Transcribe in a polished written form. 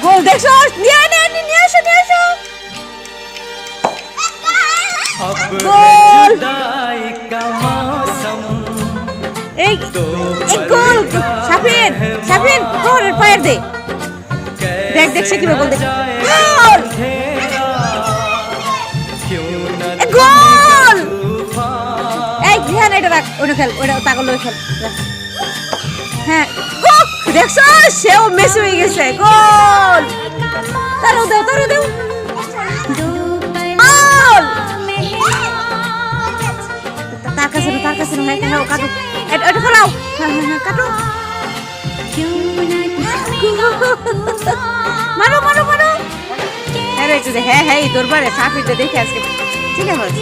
গোল দেখছো নিয়ে আসো গোল এই গোল সাফিন গোলের পায়ের দে দেখ সে কিভাবে গোল দে গোল এই ধ্যান এটা রাখ ওটা খেল ওটা তাকলো খেল হ্যাঁ দেখছো সেও মেসি হয়ে গেছে গোল তারও দাও গোল তার কাছে হ্যাঁ কাটো এটা ফেলাও হ্যাঁ কাটো মারো হ্যাঁ তোর বারে সাফিতে দেখে আজকে ঠিক আছে